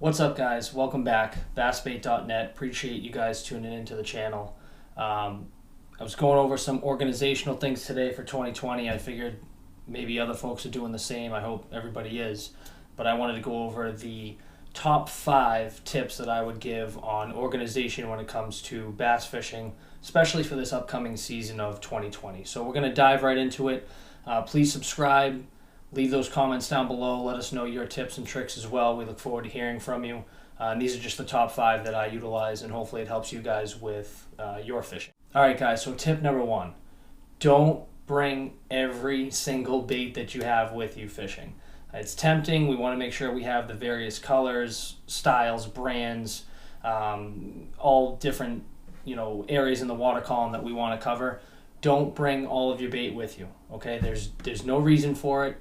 What's up, guys? Welcome back. bassbait.net. Appreciate you guys tuning into the channel. I was going over some organizational things today for 2020. I figured maybe other folks are doing the same. I hope everybody is. But I wanted to go over the top 5 tips that I would give on organization when it comes to bass fishing, especially for this upcoming season of 2020. So we're going to dive right into it. Please subscribe. Leave those comments down below. Let us know your tips and tricks as well. We look forward to hearing from you. And these are just the top 5 that I utilize, and hopefully it helps you guys with your fishing. All right, guys, so tip number 1. Don't bring every single bait that you have with you fishing. It's tempting. We want to make sure we have the various colors, styles, brands, all different areas in the water column that we want to cover. Don't bring all of your bait with you, okay? There's no reason for it.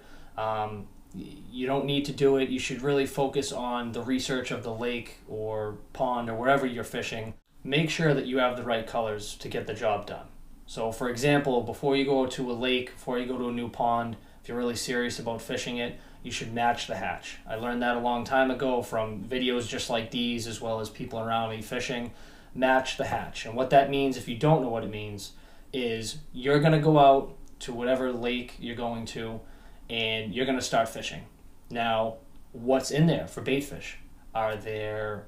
You don't need to do it. You should really focus on the research of the lake or pond or wherever you're fishing. Make sure that you have the right colors to get the job done. So for example, before you go to a lake, before you go to a new pond, if you're really serious about fishing it, you should match the hatch. I learned that a long time ago from videos just like these, as well as people around me fishing. Match the hatch. And what that means, if you don't know what it means, is you're going to go out to whatever lake you're going to, and you're going to start fishing. Now, what's in there for bait fish? Are there,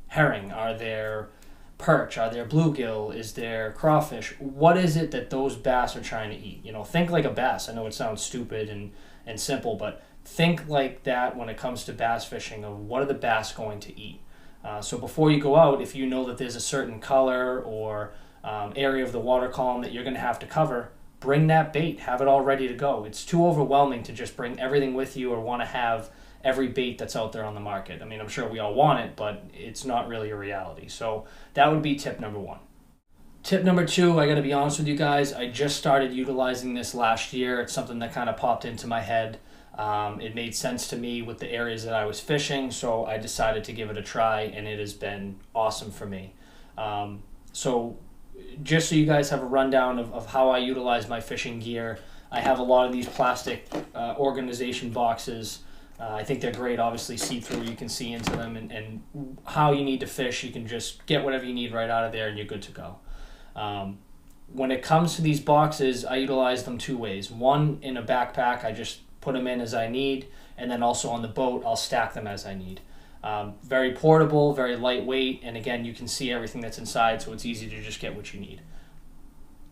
herring? Are there perch? Are there bluegill? Is there crawfish? What is it that those bass are trying to eat? Think like a bass. I know it sounds stupid and simple, but think like that when it comes to bass fishing, of what are the bass going to eat? So before you go out, if you know that there's a certain color or area of the water column that you're going to have to cover, bring that bait. Have it all ready to go. It's too overwhelming to just bring everything with you or want to have every bait that's out there on the market. I mean, I'm sure we all want it, but it's not really a reality. So that would be tip number 1. Tip number 2, I got to be honest with you guys, I just started utilizing this last year. It's something that kind of popped into my head. It made sense to me with the areas that I was fishing, so I decided to give it a try, and it has been awesome for me. So just so you guys have a rundown of how I utilize my fishing gear, I have a lot of these plastic organization boxes. I think they're great, obviously see-through, you can see into them, and how you need to fish, you can just get whatever you need right out of there and you're good to go. When it comes to these boxes, I utilize them 2 ways. One, in a backpack, I just put them in as I need, and then also on the boat, I'll stack them as I need. Very portable, very lightweight, and again, you can see everything that's inside, so it's easy to just get what you need.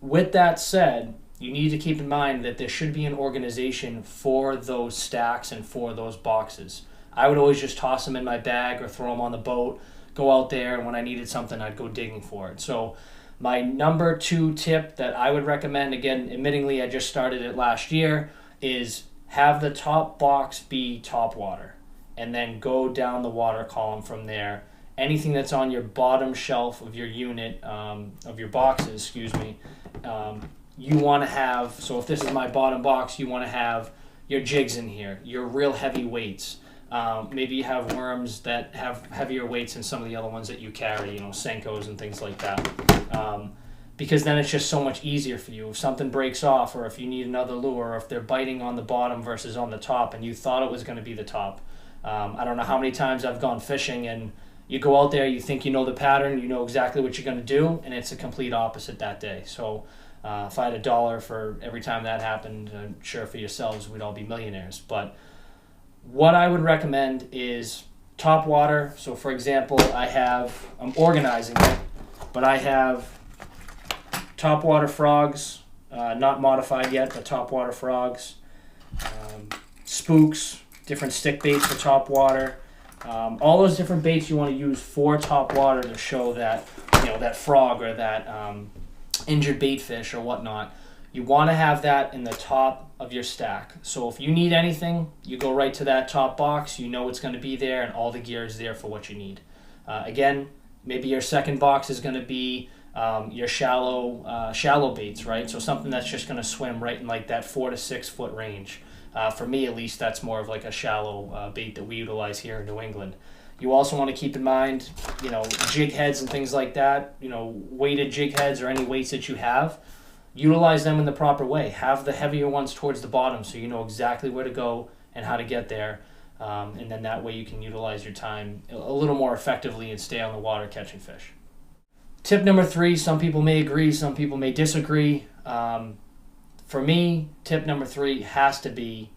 With that said, you need to keep in mind that there should be an organization for those stacks and for those boxes. I would always just toss them in my bag or throw them on the boat, go out there, and when I needed something, I'd go digging for it. So my number 2 tip that I would recommend, again, admittingly, I just started it last year, is have the top box be top water, and then go down the water column from there. Anything that's on your bottom shelf of your unit, of your boxes, you want to have, so if this is my bottom box, you want to have your jigs in here, your real heavy weights. Maybe you have worms that have heavier weights than some of the other ones that you carry, Senkos and things like that. Because then it's just so much easier for you. If something breaks off, or if you need another lure, or if they're biting on the bottom versus on the top and you thought it was going to be the top. I don't know how many times I've gone fishing and you go out there, you think you know the pattern, you know exactly what you're going to do, and it's a complete opposite that day. So if I had $1 for every time that happened, I'm sure for yourselves we'd all be millionaires. But what I would recommend is top water. So for example, I'm organizing it, but I have top water frogs, not modified yet, but top water frogs, spooks, different stick baits for top water, all those different baits you want to use for top water to show that, that frog or that injured bait fish or whatnot. You want to have that in the top of your stack. So if you need anything, you go right to that top box, you know it's going to be there, and all the gear is there for what you need. Again, maybe your second box is going to be your shallow baits, right? So something that's just going to swim right in like that 4 to 6 foot range. For me, at least, that's more of like a shallow bait that we utilize here in New England. You also want to keep in mind, jig heads and things like that, weighted jig heads or any weights that you have. Utilize them in the proper way. Have the heavier ones towards the bottom so you know exactly where to go and how to get there. and then that way you can utilize your time a little more effectively and stay on the water catching fish. Tip number 3, some people may agree, some people may disagree. For me, tip number 3 has to be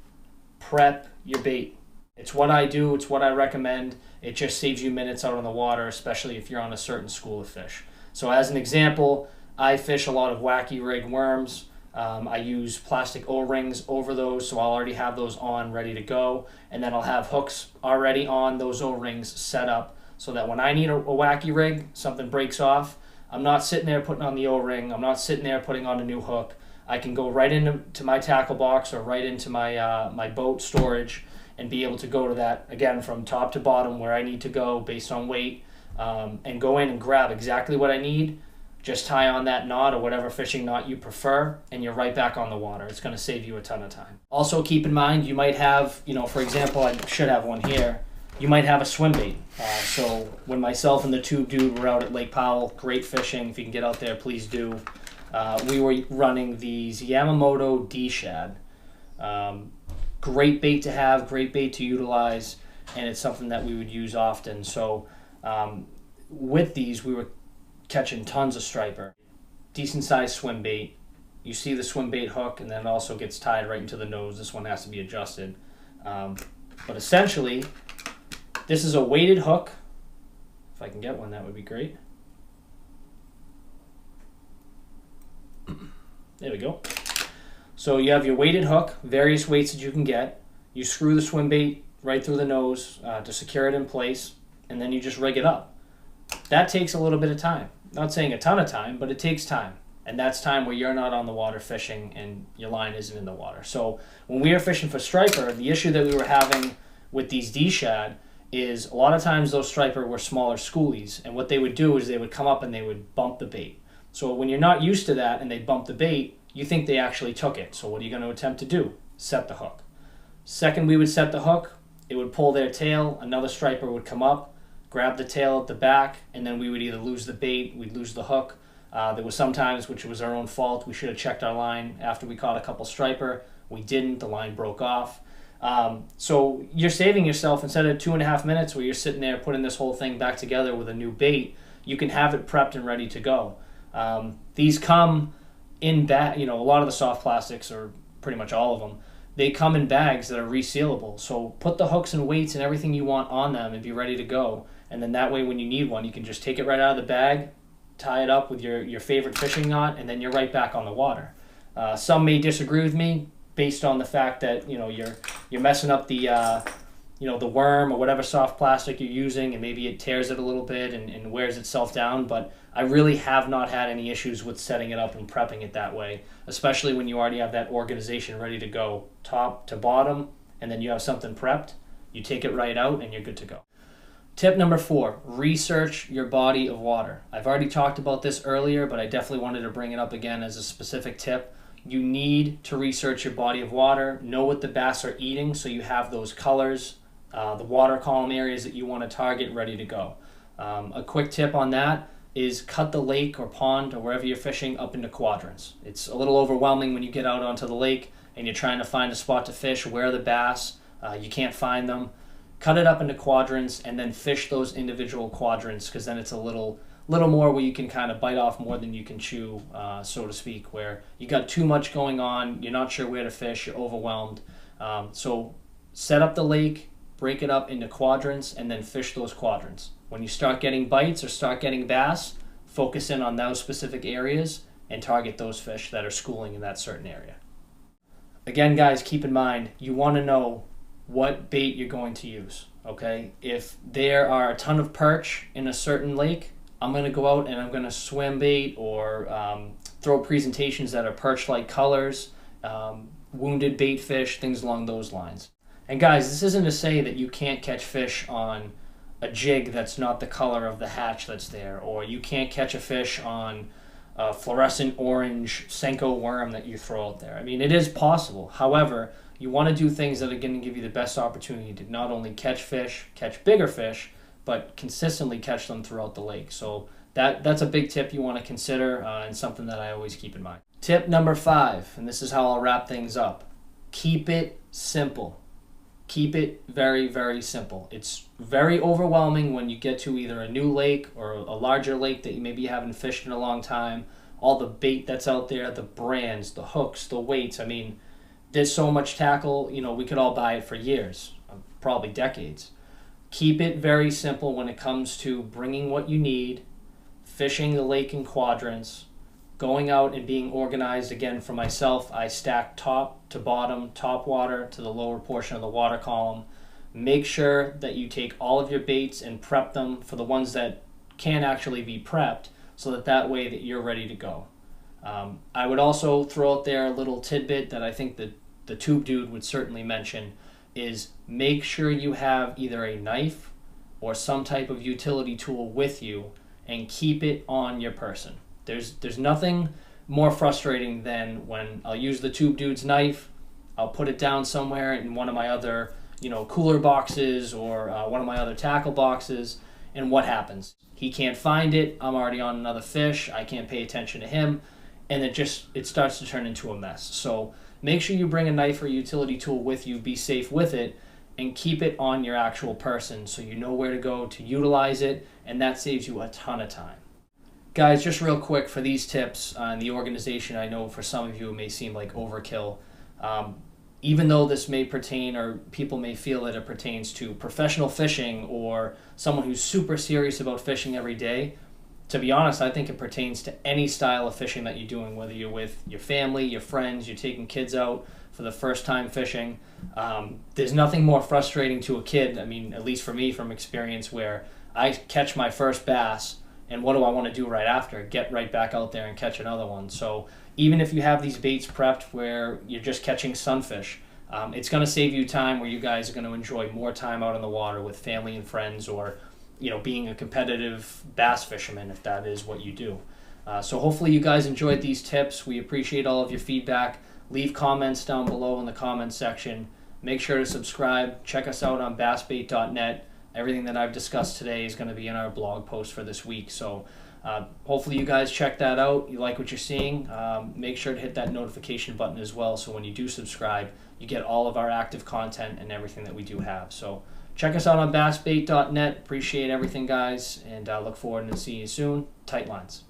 prep your bait. It's what I do, it's what I recommend. It just saves you minutes out on the water, especially if you're on a certain school of fish. So as an example, I fish a lot of wacky rig worms. I use plastic O-rings over those, so I'll already have those on ready to go. And then I'll have hooks already on those O-rings set up so that when I need a wacky rig, something breaks off, I'm not sitting there putting on the O-ring, I'm not sitting there putting on a new hook. I can go right into my tackle box or right into my, my boat storage and be able to go to that, again, from top to bottom where I need to go based on weight, and go in and grab exactly what I need, just tie on that knot or whatever fishing knot you prefer, and you're right back on the water. It's going to save you a ton of time. Also keep in mind, you might have, for example, I should have one here, you might have a swim bait. So when myself and the tube dude were out at Lake Powell, great fishing, if you can get out there, please do. We were running these Yamamoto D-Shad. Great bait to have, great bait to utilize, and it's something that we would use often. So with these, we were catching tons of striper. Decent sized swim bait. You see the swim bait hook, and then it also gets tied right into the nose. This one has to be adjusted. But essentially, this is a weighted hook. If I can get one, that would be great. There we go. So you have your weighted hook, various weights that you can get. You screw the swim bait right through the nose to secure it in place, and then you just rig it up. That takes a little bit of time. Not saying a ton of time, but it takes time. And that's time where you're not on the water fishing and your line isn't in the water. So when we were fishing for striper, the issue that we were having with these D-Shad is a lot of times those striper were smaller schoolies, and what they would do is they would come up and they would bump the bait. So when you're not used to that and they bump the bait, you think they actually took it. So what are you going to attempt to do? Set the hook. Second we would set the hook, it would pull their tail, another striper would come up, grab the tail at the back, and then we would either lose the bait, we'd lose the hook. There was sometimes, which was our own fault, we should have checked our line after we caught a couple striper. We didn't, the line broke off. So you're saving yourself, instead of 2.5 minutes where you're sitting there putting this whole thing back together with a new bait, you can have it prepped and ready to go. These come in bag, a lot of the soft plastics, or pretty much all of them, they come in bags that are resealable. So put the hooks and weights and everything you want on them and be ready to go. And then that way when you need one, you can just take it right out of the bag, tie it up with your favorite fishing knot, and then you're right back on the water. Some may disagree with me based on the fact that you're messing up the the worm or whatever soft plastic you're using, and maybe it tears it a little bit and wears itself down. But I really have not had any issues with setting it up and prepping it that way, especially when you already have that organization ready to go top to bottom, and then you have something prepped, you take it right out and you're good to go. Tip number 4, research your body of water. I've already talked about this earlier, but I definitely wanted to bring it up again as a specific tip. You need to research your body of water, know what the bass are eating so you have those colors, the water column areas that you want to target ready to go. A quick tip on that is cut the lake or pond or wherever you're fishing up into quadrants. It's a little overwhelming when you get out onto the lake and you're trying to find a spot to fish. Where are the bass? You can't find them. Cut it up into quadrants and then fish those individual quadrants, because then it's a little more where you can kind of bite off more than you can chew, so to speak, where you got too much going on, you're not sure where to fish, you're overwhelmed. So set up the lake, break it up into quadrants, and then fish those quadrants. When you start getting bites or start getting bass, focus in on those specific areas and target those fish that are schooling in that certain area. Again, guys, keep in mind, you want to know what bait you're going to use, okay? If there are a ton of perch in a certain lake, I'm going to go out and I'm going to swim bait or throw presentations that are perch-like colors, wounded bait fish, things along those lines. And guys, this isn't to say that you can't catch fish on a jig that's not the color of the hatch that's there, or you can't catch a fish on a fluorescent orange Senko worm that you throw out there. I mean, it is possible. However, you want to do things that are going to give you the best opportunity to not only catch fish, catch bigger fish, but consistently catch them throughout the lake. So that's a big tip you want to consider, and something that I always keep in mind. Tip number 5, and this is how I'll wrap things up. Keep it simple. Keep it very, very simple. It's very overwhelming when you get to either a new lake or a larger lake that you maybe haven't fished in a long time. All the bait that's out there, the brands, the hooks, the weights. I mean, there's so much tackle, we could all buy it for years, probably decades. Keep it very simple when it comes to bringing what you need, fishing the lake in quadrants, going out and being organized. Again, for myself, I stack top to bottom, top water to the lower portion of the water column. Make sure that you take all of your baits and prep them for the ones that can actually be prepped, so that way that you're ready to go. I would also throw out there a little tidbit that I think that the tube dude would certainly mention is make sure you have either a knife or some type of utility tool with you, and keep it on your person. There's nothing more frustrating than when I'll use the tube dude's knife, I'll put it down somewhere in one of my other cooler boxes or one of my other tackle boxes, and what happens? He can't find it, I'm already on another fish, I can't pay attention to him, and it starts to turn into a mess. So make sure you bring a knife or utility tool with you, be safe with it, and keep it on your actual person so you know where to go to utilize it, and that saves you a ton of time. Guys, just real quick for these tips on the organization, I know for some of you it may seem like overkill. Even though this may pertain, or people may feel that it pertains to professional fishing or someone who's super serious about fishing every day, to be honest, I think it pertains to any style of fishing that you're doing, whether you're with your family, your friends, you're taking kids out for the first time fishing. There's nothing more frustrating to a kid, I mean, at least for me from experience, where I catch my first bass, and what do I want to do right after? Get right back out there and catch another one. So even if you have these baits prepped where you're just catching sunfish, it's going to save you time where you guys are going to enjoy more time out in the water with family and friends, or being a competitive bass fisherman, if that is what you do. So hopefully you guys enjoyed these tips. We appreciate all of your feedback. Leave comments down below in the comments section. Make sure to subscribe. Check us out on bassbait.net. Everything that I've discussed today is going to be in our blog post for this week. So hopefully you guys check that out. You like what you're seeing. Make sure to hit that notification button as well, so when you do subscribe, you get all of our active content and everything that we do have. So check us out on bassbait.net. Appreciate everything, guys, and look forward to seeing you soon. Tight lines.